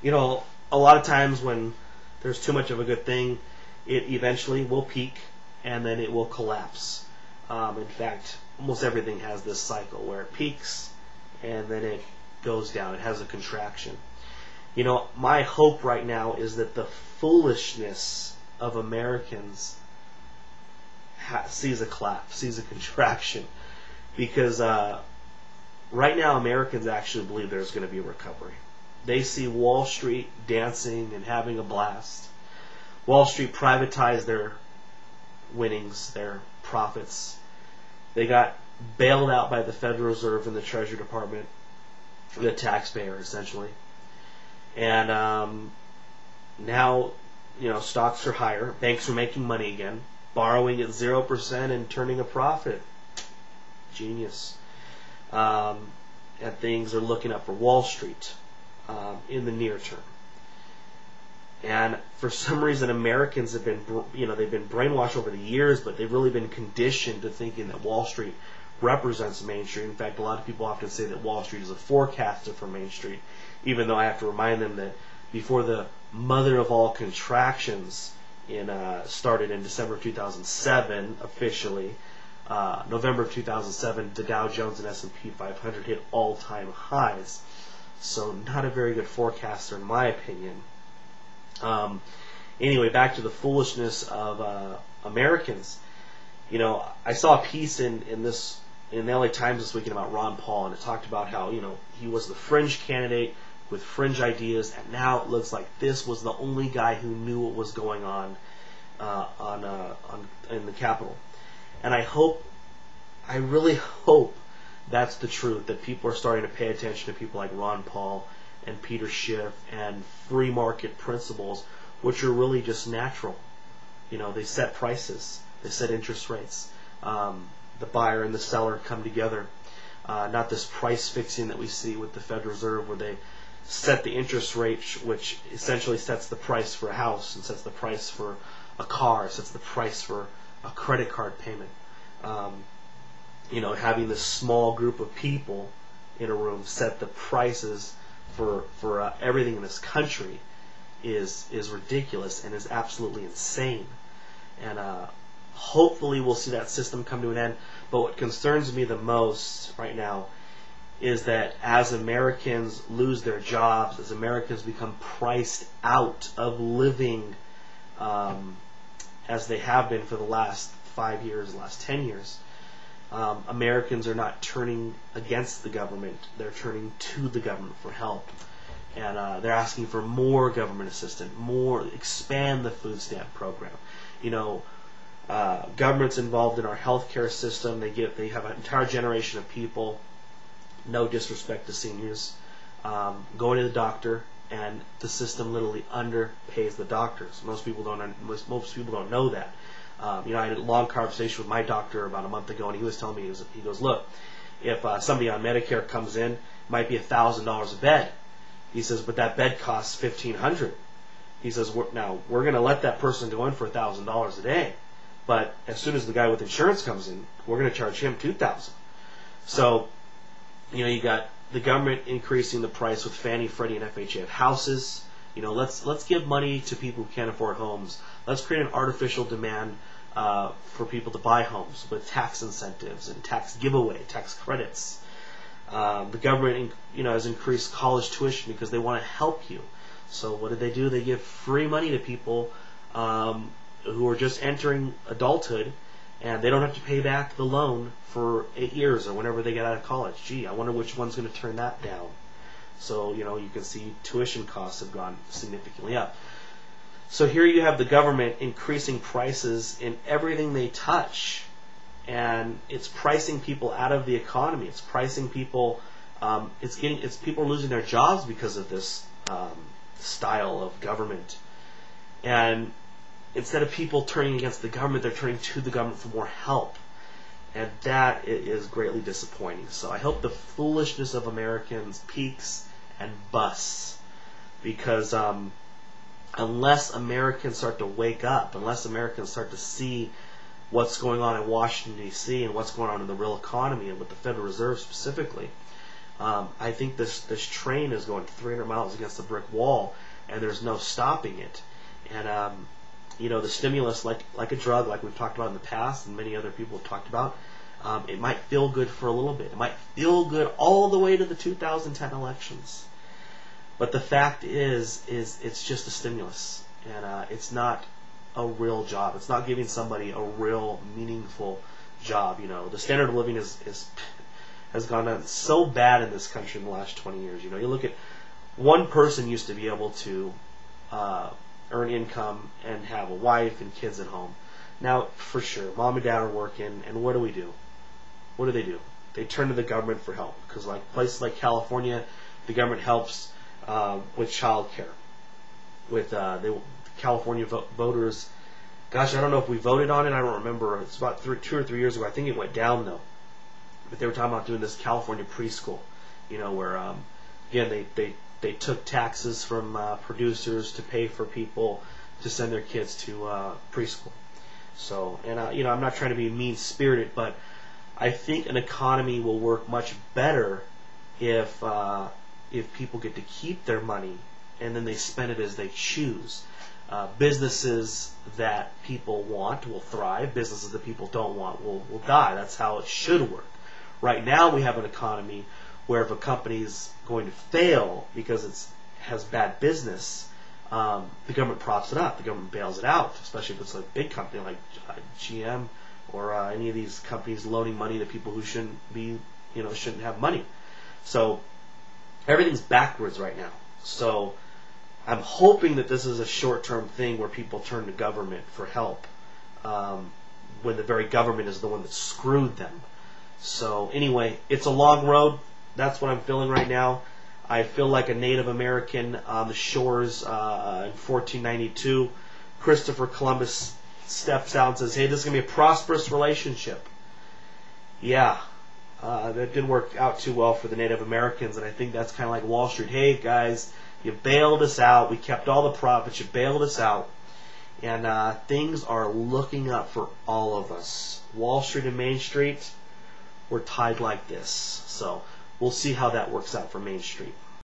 You know, a lot of times when there's too much of a good thing, it eventually will peak and then it will collapse. In fact, almost everything has this cycle where it peaks and then it goes down. It has a contraction. You know, my hope right now is that the foolishness of Americans sees a collapse, sees a contraction, because right now Americans actually believe there's going to be a recovery. They see Wall Street dancing and having a blast. Wall Street privatized their winnings, their profits. They got bailed out by the Federal Reserve and the Treasury Department, the taxpayer essentially. And now, you know, stocks are higher, banks are making money again, borrowing at 0% and turning a profit. Genius. And things are looking up for Wall Street in the near term. And for some reason, Americans have been, they've been brainwashed over the years, but they've really been conditioned to thinking that Wall Street represents Main Street. In fact, a lot of people often say that Wall Street is a forecaster for Main Street, even though I have to remind them that before the mother of all contractions started in December of 2007 officially, November of 2007, the Dow Jones and S&P 500 hit all-time highs. So not a very good forecaster in my opinion. Anyway, back to the foolishness of Americans. You know, I saw a piece in the LA Times this weekend about Ron Paul, and it talked about how, you know, he was the fringe candidate with fringe ideas, and now it looks like this was the only guy who knew what was going on in the Capitol. And I really hope that's the truth, that people are starting to pay attention to people like Ron Paul and Peter Schiff and free market principles, which are really just natural. You know, they set prices, they set interest rates. The buyer and the seller come together. Not this price fixing that we see with the Federal Reserve, where they set the interest rate, which essentially sets the price for a house and sets the price for a car, sets the price for a credit card payment. You know, having this small group of people in a room set the prices for everything in this country is ridiculous and is absolutely insane. And hopefully we'll see that system come to an end. But what concerns me the most right now is that as Americans lose their jobs, as Americans become priced out of living as they have been for the last 5 years, the last 10 years, Americans are not turning against the government. They're turning to the government for help. And they're asking for more government assistance, expand the food stamp program. You know, government's involved in our healthcare system. They have an entire generation of people, no disrespect to seniors, going to the doctor, and the system literally underpays the doctors. Most people don't know that. You know, I had a long conversation with my doctor about a month ago, and he was telling me, he goes, look, if somebody on Medicare comes in, it might be $1,000 a bed. He says, but that bed costs $1,500. He says, we're going to let that person go in for $1,000 a day, but as soon as the guy with insurance comes in, we're going to charge him $2,000. So, you know, you got the government increasing the price with Fannie, Freddie, and FHA of houses. You know, let's give money to people who can't afford homes. Let's create an artificial demand for people to buy homes with tax incentives and tax giveaway, tax credits. The government, you know, has increased college tuition because they want to help you. So what do? They give free money to people who are just entering adulthood, and they don't have to pay back the loan for 8 years or whenever they get out of college. Gee, I wonder which one's going to turn that down. So, you know, you can see tuition costs have gone significantly up. So here you have the government increasing prices in everything they touch, and it's pricing people out of the economy. It's pricing people. People are losing their jobs because of this style of government. And instead of people turning against the government, they're turning to the government for more help, and that is greatly disappointing. So I hope the foolishness of Americans peaks and busts, because unless Americans start to wake up, unless Americans start to see what's going on in Washington, D.C. and what's going on in the real economy and with the Federal Reserve specifically, I think this train is going 300 miles against a brick wall, and there's no stopping it. And the stimulus, like a drug, like we've talked about in the past, and many other people have talked about, it might feel good for a little bit. It might feel good all the way to the 2010 elections. But the fact is it's just a stimulus, and it's not a real job. It's not giving somebody a real meaningful job. The standard of living has gone down so bad in this country in the last 20 years. You look at one person used to be able to earn income and have a wife and kids at home. Now, for sure, mom and dad are working, and what do we do? What do? They turn to the government for help, because like places like California, the government helps with child care. With California voters, gosh, I don't know if we voted on it. I don't remember. It's about 2 or 3 years ago. I think it went down though. But they were talking about doing this California preschool, where again they took taxes from producers to pay for people to send their kids to preschool. So, and I'm not trying to be mean-spirited, but I think an economy will work much better if people get to keep their money and then they spend it as they choose. Businesses that people want will thrive. Businesses that people don't want will die. That's how it should work. Right now we have an economy where if a company is going to fail because it has bad business, the government props it up. The government bails it out, especially if it's a big company like GM or any of these companies loaning money to people who shouldn't have money. So everything's backwards right now. So I'm hoping that this is a short-term thing where people turn to government for help when the very government is the one that screwed them. So anyway, it's a long road. That's what I'm feeling right now. I feel like a Native American on the shores in 1492. Christopher Columbus steps out and says, hey, this is going to be a prosperous relationship. Yeah, that didn't work out too well for the Native Americans, and I think that's kind of like Wall Street. Hey, guys, you bailed us out. We kept all the profits. You bailed us out. And things are looking up for all of us. Wall Street and Main Street, we're tied like this. So we'll see how that works out for Main Street.